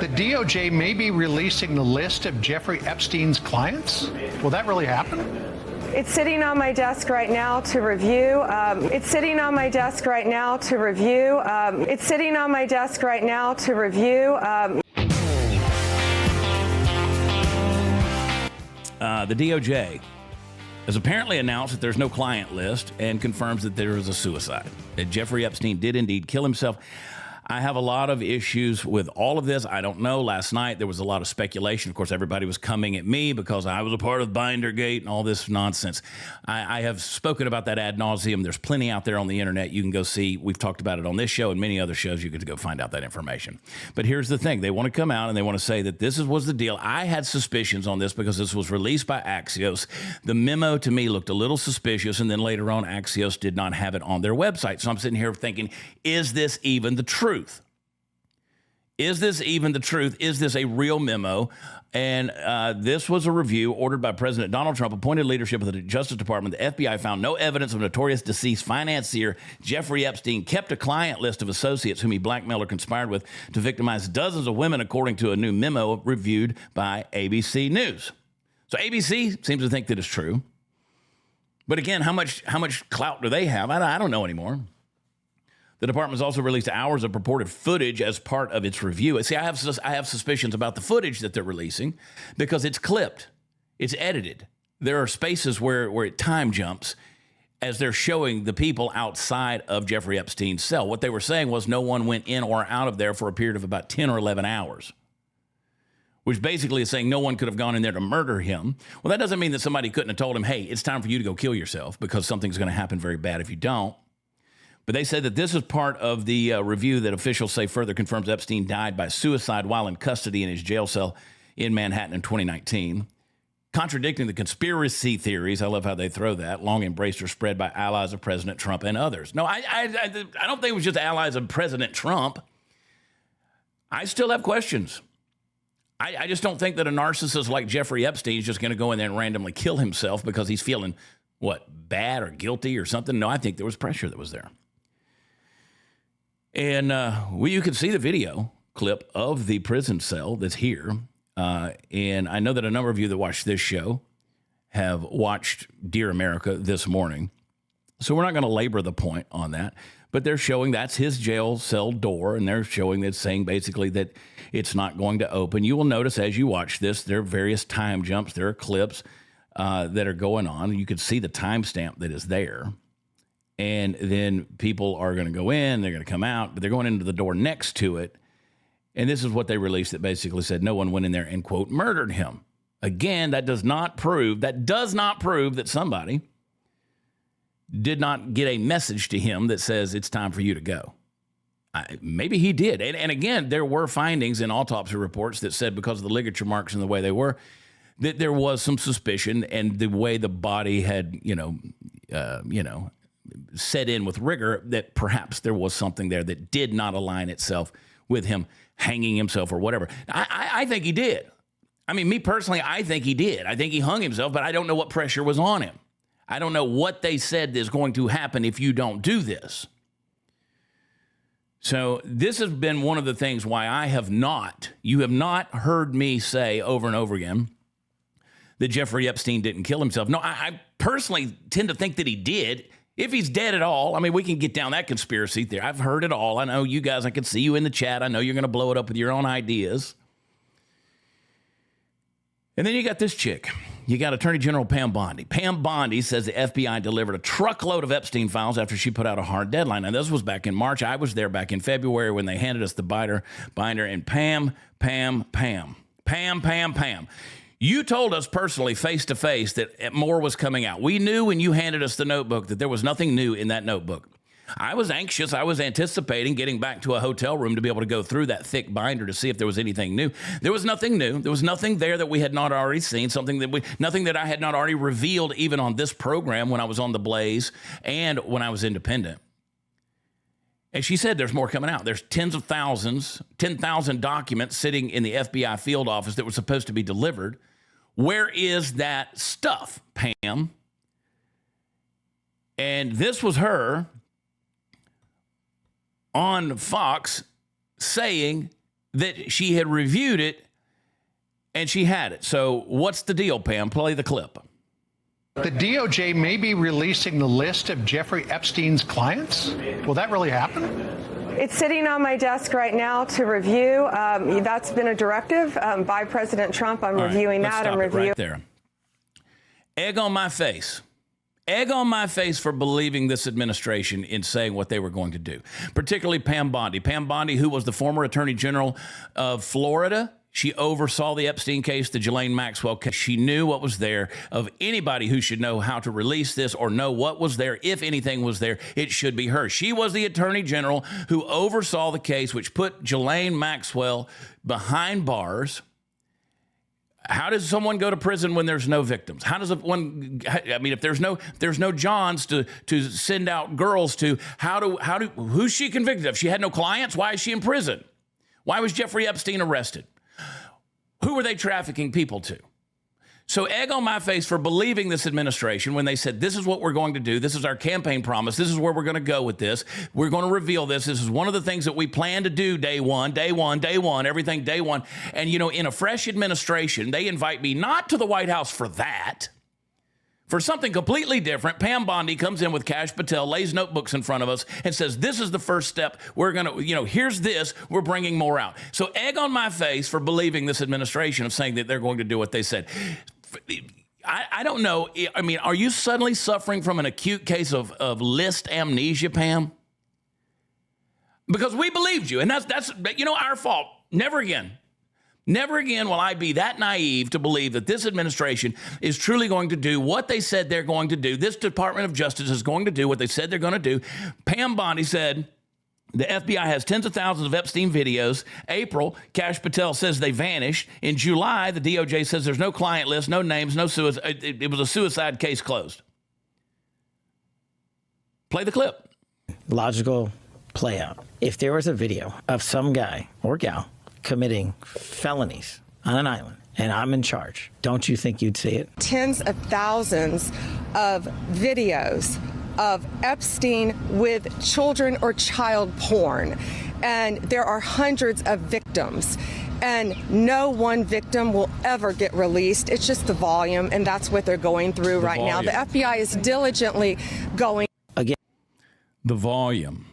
The DOJ may be releasing the list of Jeffrey Epstein's clients? Will that really happen? It's sitting on my desk right now to review. It's sitting on my desk right now to review. It's sitting on my desk right now to review. The DOJ has apparently announced that there's no client list and confirms that there is a suicide, that Jeffrey Epstein did indeed kill himself. I have a lot of issues with all of this. I don't know. Last night, there was a lot of speculation. Of course, everybody was coming at me because I was a part of Bindergate and all this nonsense. I have spoken about that ad nauseum. There's plenty out there on the internet. You can go see. We've talked about it on this show and many other shows. You get to go find out that information. But here's the thing. They want to come out and they want to say that this was the deal. I had suspicions on this because this was released by Axios. The memo to me looked a little suspicious, and then later on, Axios did not have it on their website. So I'm sitting here thinking, is this even the truth? Is this even the truth? Is this a real memo? And this was a review ordered by President Donald Trump, appointed leadership of the Justice Department. The FBI found no evidence of notorious deceased financier Jeffrey Epstein kept a client list of associates whom he blackmailed or conspired with to victimize dozens of women, according to a new memo reviewed by ABC News. So ABC seems to think that it's true. But again, how much clout do they have? I don't know anymore. The department has also released hours of purported footage as part of its review. See, I have suspicions about the footage that they're releasing because it's clipped, it's edited. There are spaces where it time jumps as they're showing the people outside of Jeffrey Epstein's cell. What they were saying was no one went in or out of there for a period of about 10 or 11 hours, which basically is saying no one could have gone in there to murder him. Well, that doesn't mean that somebody couldn't have told him, hey, it's time for you to go kill yourself because something's going to happen very bad if you don't. But they said that this is part of the review that officials say further confirms Epstein died by suicide while in custody in his jail cell in Manhattan in 2019. Contradicting the conspiracy theories, I love how they throw that, long embraced or spread by allies of President Trump and others. No, I don't think it was just allies of President Trump. I still have questions. I just don't think that a narcissist like Jeffrey Epstein is just going to go in there and randomly kill himself because he's feeling, bad or guilty or something. No, I think there was pressure that was there. And you can see the video clip of the prison cell that's here. And I know that a number of you that watch this show have watched Dear America this morning. So we're not going to labor the point on that. But they're showing that's his jail cell door, and they're showing that, saying basically that it's not going to open. You will notice as you watch this, there are various time jumps. There are clips that are going on. You can see the timestamp that is there. And then people are going to go in, they're going to come out, but they're going into the door next to it. And this is what they released that basically said no one went in there and, quote, murdered him. Again, that does not prove that somebody did not get a message to him that says it's time for you to go. Maybe he did. And again, there were findings in autopsy reports that said because of the ligature marks and the way they were, that there was some suspicion, and the way the body had, set in with rigor, that perhaps there was something there that did not align itself with him hanging himself or whatever. I think he did. I mean, me personally, I think he did. I think he hung himself, but I don't know what pressure was on him. I don't know what they said is going to happen if you don't do this. So this has been one of the things why you have not heard me say over and over again that Jeffrey Epstein didn't kill himself. No, I personally tend to think that he did. If he's dead at all, I mean, we can get down that conspiracy theory. I've heard it all. I know you guys, I can see you in the chat. I know you're going to blow it up with your own ideas. And then you got this chick. You got Attorney General Pam Bondi. Pam Bondi says the FBI delivered a truckload of Epstein files after she put out a hard deadline. Now, this was back in March. I was there back in February when they handed us the binder. And Pam. You told us personally, face-to-face, that more was coming out. We knew when you handed us the notebook that there was nothing new in that notebook. I was anxious. I was anticipating getting back to a hotel room to be able to go through that thick binder to see if there was anything new. There was nothing new. There was nothing there that we had not already seen, nothing that I had not already revealed even on this program when I was on The Blaze and when I was independent. And she said there's more coming out. There's tens of thousands, 10,000 documents sitting in the FBI field office that were supposed to be delivered. Where is that stuff, Pam? And this was her on Fox saying that she had reviewed it and she had it. So what's the deal, Pam? Play the clip. The DOJ may be releasing the list of Jeffrey Epstein's clients. Will that really happen? It's sitting on my desk right now to review. That's been a directive by President Trump. I'm reviewing that. I'm reviewing right there. Egg on my face. Egg on my face for believing this administration in saying what they were going to do, particularly Pam Bondi. Pam Bondi, who was the former Attorney General of Florida. She oversaw the Epstein case, the Ghislaine Maxwell case. She knew what was there. Of anybody who should know how to release this or know what was there, if anything was there, it should be her. She was the Attorney General who oversaw the case, which put Ghislaine Maxwell behind bars. How does someone go to prison when there's no victims? How does one? I mean, if there's no Johns to send out girls to, who's she convicted of? She had no clients. Why is she in prison? Why was Jeffrey Epstein arrested? Who were they trafficking people to? So egg on my face for believing this administration when they said, this is what we're going to do. This is our campaign promise. This is where we're going to go with this. We're going to reveal this. This is one of the things that we plan to do day one, everything day one. And, in a fresh administration, they invite me not to the White House for that. For something completely different, Pam Bondi comes in with Kash Patel, lays notebooks in front of us, and says, this is the first step. We're going to, here's this. We're bringing more out. So egg on my face for believing this administration of saying that they're going to do what they said. I don't know. I mean, are you suddenly suffering from an acute case of list amnesia, Pam? Because we believed you, and that's our fault. Never again. Never again will I be that naive to believe that this administration is truly going to do what they said they're going to do. This Department of Justice is going to do what they said they're going to do. Pam Bondi said the FBI has tens of thousands of Epstein videos. April, Kash Patel says they vanished. In July, the DOJ says there's no client list, no names, no suicide. It was a suicide case closed. Play the clip. Logical play out. If there was a video of some guy or gal committing felonies on an island and I'm in charge, don't you think you'd see it? tens of thousands of videos of Epstein with children or child porn. And there are hundreds of victims. And no one victim will ever get released. It's just the volume, and that's what they're going through right now. The FBI is diligently going. Again. The volume.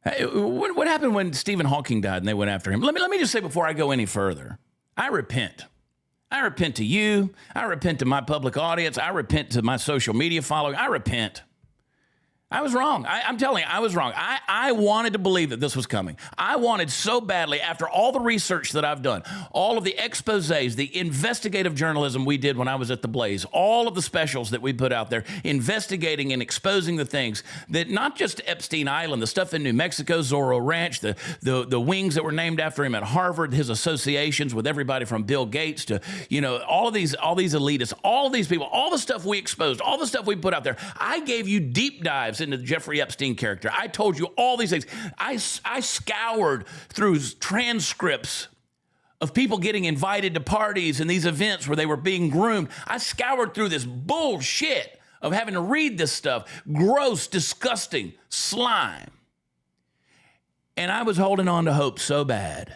Hey, what happened when Stephen Hawking died and they went after him? Let me just say before I go any further, I repent. I repent to you. I repent to my public audience. I repent to my social media following. I repent. I was wrong. I'm telling you, I was wrong. I wanted to believe that this was coming. I wanted so badly, after all the research that I've done, all of the exposés, the investigative journalism we did when I was at the Blaze, all of the specials that we put out there, investigating and exposing the things that not just Epstein Island, the stuff in New Mexico, Zorro Ranch, the wings that were named after him at Harvard, his associations with everybody from Bill Gates to, all these elitists, all of these people, all the stuff we exposed, all the stuff we put out there. I gave you deep dives into the Jeffrey Epstein character. I told you all these things. I scoured through transcripts of people getting invited to parties and these events where they were being groomed. I scoured through this bullshit of having to read this stuff. Gross, disgusting slime. And I was holding on to hope so bad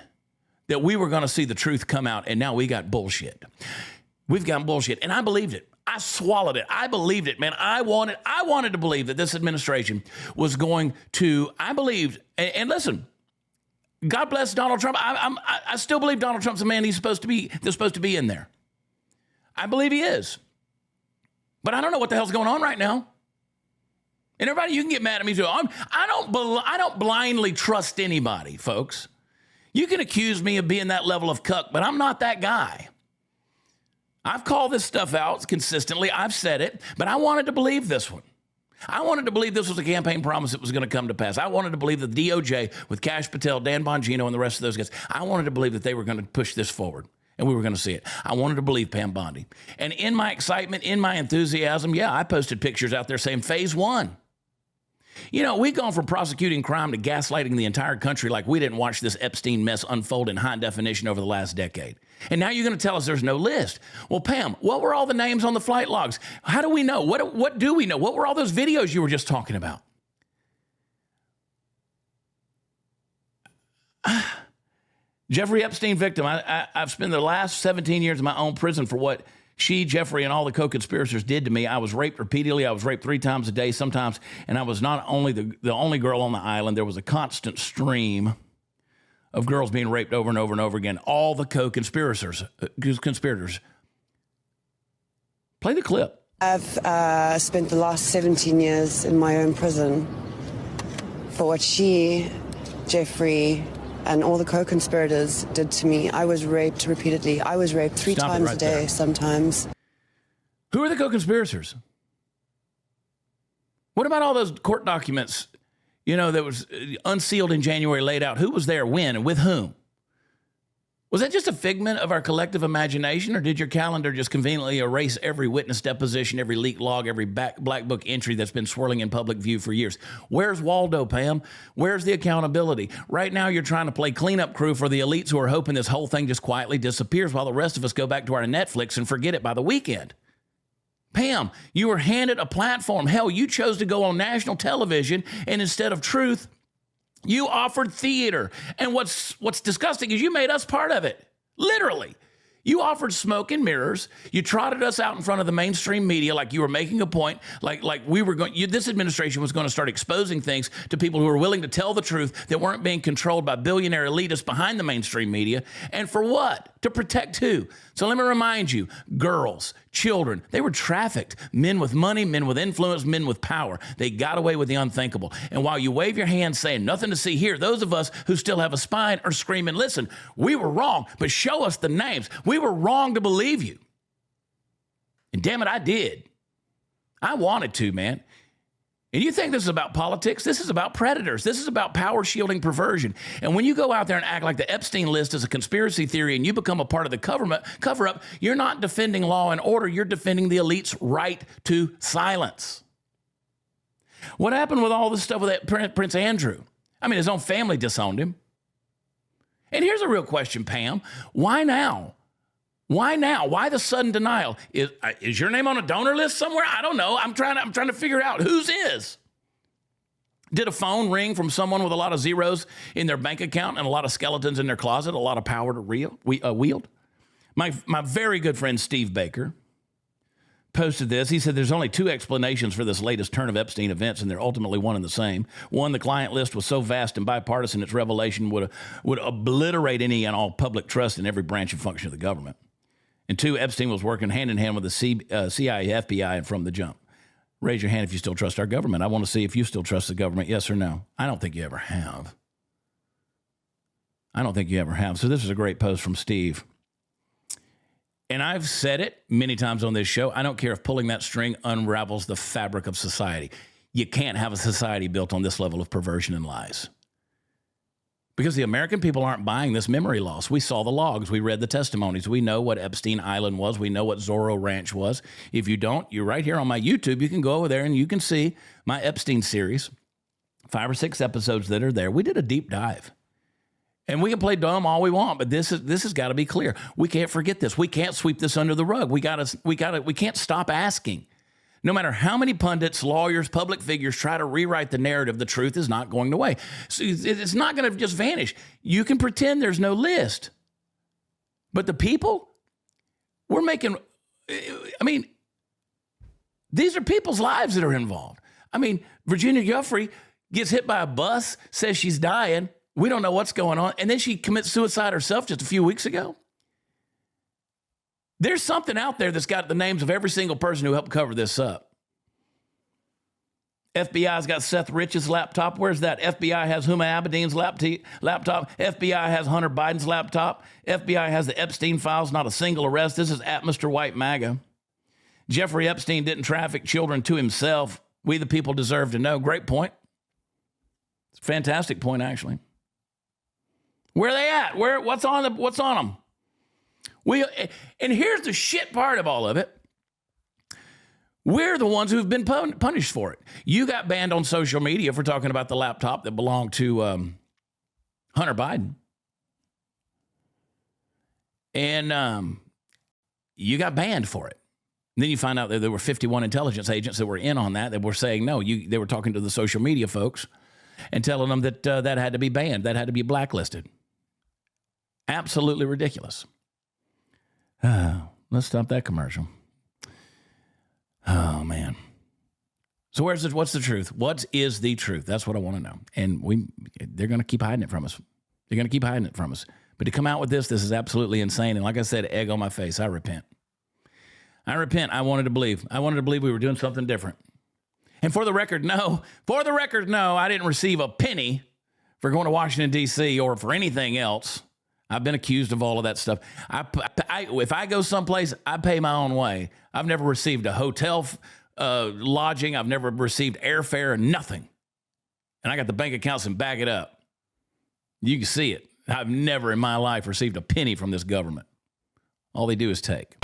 that we were going to see the truth come out, and now we got bullshit. We've got bullshit, and I believed it. I swallowed it. I believed it, man. I wanted to believe that this administration was going to, I believed, and listen, God bless Donald Trump. I still believe Donald Trump's the man that's supposed to be in there. I believe he is. But I don't know what the hell's going on right now. And everybody, you can get mad at me too. I don't blindly trust anybody, folks. You can accuse me of being that level of cuck, but I'm not that guy. I've called this stuff out consistently. I've said it, but I wanted to believe this one. I wanted to believe this was a campaign promise that was going to come to pass. I wanted to believe that the DOJ with Kash Patel, Dan Bongino, and the rest of those guys, I wanted to believe that they were going to push this forward and we were going to see it. I wanted to believe Pam Bondi. And in my excitement, in my enthusiasm, yeah, I posted pictures out there saying phase one. We've gone from prosecuting crime to gaslighting the entire country like we didn't watch this Epstein mess unfold in high definition over the last decade. And now you're going to tell us there's no list. Well, Pam, what were all the names on the flight logs? How do we know? What do we know? What were all those videos you were just talking about? Jeffrey Epstein victim. I've spent the last 17 years in my own prison for what she, Jeffrey, and all the co-conspirators did to me. I was raped repeatedly. I was raped 3 times a day sometimes. And I was not only the only girl on the island. There was a constant stream of girls being raped over and over and over again. All the co-conspirators. Play the clip. I've spent the last 17 years in my own prison for what she, Jeffrey, and all the co-conspirators did to me. I was raped repeatedly. I was raped 3 times a day sometimes. Who are the co-conspirators? What about all those court documents, that was unsealed in January, laid out? Who was there, when, and with whom? Was that just a figment of our collective imagination, or did your calendar just conveniently erase every witness deposition, every leaked log, every black book entry that's been swirling in public view for years? Where's Waldo, Pam? Where's the accountability? Right now, you're trying to play cleanup crew for the elites who are hoping this whole thing just quietly disappears while the rest of us go back to our Netflix and forget it by the weekend. Pam, you were handed a platform. Hell, you chose to go on national television, and instead of truth, you offered theater. And what's disgusting is you made us part of it. Literally. You offered smoke and mirrors. You trotted us out in front of the mainstream media like you were making a point, like we were going. This administration was going to start exposing things to people who were willing to tell the truth that weren't being controlled by billionaire elitists behind the mainstream media. And for what? To protect who? So let me remind you, girls, children, they were trafficked. Men with money, men with influence, men with power. They got away with the unthinkable. And while you wave your hands saying nothing to see here, those of us who still have a spine are screaming, listen, we were wrong, but show us the names. We were wrong to believe you. And damn it, I did. I wanted to, man. And you think this is about politics? This is about predators. This is about power shielding perversion. And when you go out there and act like the Epstein list is a conspiracy theory and you become a part of the cover-up, you're not defending law and order. You're defending the elite's right to silence. What happened with all this stuff with that Prince Andrew? I mean, his own family disowned him. And here's a real question, Pam. Why now? Why now? Why the sudden denial? Is your name on a donor list somewhere? I don't know. I'm trying to figure out whose is. Did a phone ring from someone with a lot of zeros in their bank account and a lot of skeletons in their closet, a lot of power to wield? My very good friend Steve Baker posted this. He said there's only 2 explanations for this latest turn of Epstein events, and they're ultimately one and the same. One, the client list was so vast and bipartisan, its revelation would obliterate any and all public trust in every branch and function of the government. And 2, Epstein was working hand in hand with the CIA, FBI, and from the jump. Raise your hand if you still trust our government. I want to see if you still trust the government, yes or no. I don't think you ever have. So this is a great post from Steve. And I've said it many times on this show. I don't care if pulling that string unravels the fabric of society. You can't have a society built on this level of perversion and lies. Because the American people aren't buying this memory loss. We saw the logs. We read the testimonies. We know what Epstein Island was. We know what Zorro Ranch was. If you don't, you're right here on my YouTube. You can go over there and you can see my Epstein series, 5 or 6 episodes that are there. We did a deep dive. And we can play dumb all we want, but this has got to be clear. We can't forget this. We can't sweep this under the rug. We can't stop asking. No matter how many pundits, lawyers, public figures try to rewrite the narrative, the truth is not going away. So it's not going to just vanish. You can pretend there's no list. But the people, these are people's lives that are involved. I mean, Virginia Giuffre gets hit by a bus, says she's dying. We don't know what's going on. And then she commits suicide herself just a few weeks ago. There's something out there that's got the names of every single person who helped cover this up. FBI's got Seth Rich's laptop. Where's that? FBI has Huma Abedin's laptop. FBI has Hunter Biden's laptop. FBI has the Epstein files, not a single arrest. This is at Mr. White MAGA. Jeffrey Epstein didn't traffic children to himself. We the people deserve to know. Great point. It's a fantastic point, actually. Where are they at? What's on them? And here's the shit part of all of it. We're the ones who've been punished for it. You got banned on social media for talking about the laptop that belonged to Hunter Biden. And you got banned for it. And then you find out that there were 51 intelligence agents that were in on that were saying, no, they were talking to the social media folks and telling them that that had to be banned, that had to be blacklisted. Absolutely ridiculous. Let's stop that commercial. Oh, man. So what's the truth? What is the truth? That's what I want to know. And they're going to keep hiding it from us. They're going to keep hiding it from us. But to come out with this is absolutely insane. And like I said, egg on my face. I repent. I repent. I wanted to believe. I wanted to believe we were doing something different. And for the record, no. For the record, no. I didn't receive a penny for going to Washington, D.C. or for anything else. I've been accused of all of that stuff. If I go someplace, I pay my own way. I've never received a hotel lodging. I've never received airfare, nothing. And I got the bank accounts and back it up. You can see it. I've never in my life received a penny from this government. All they do is take.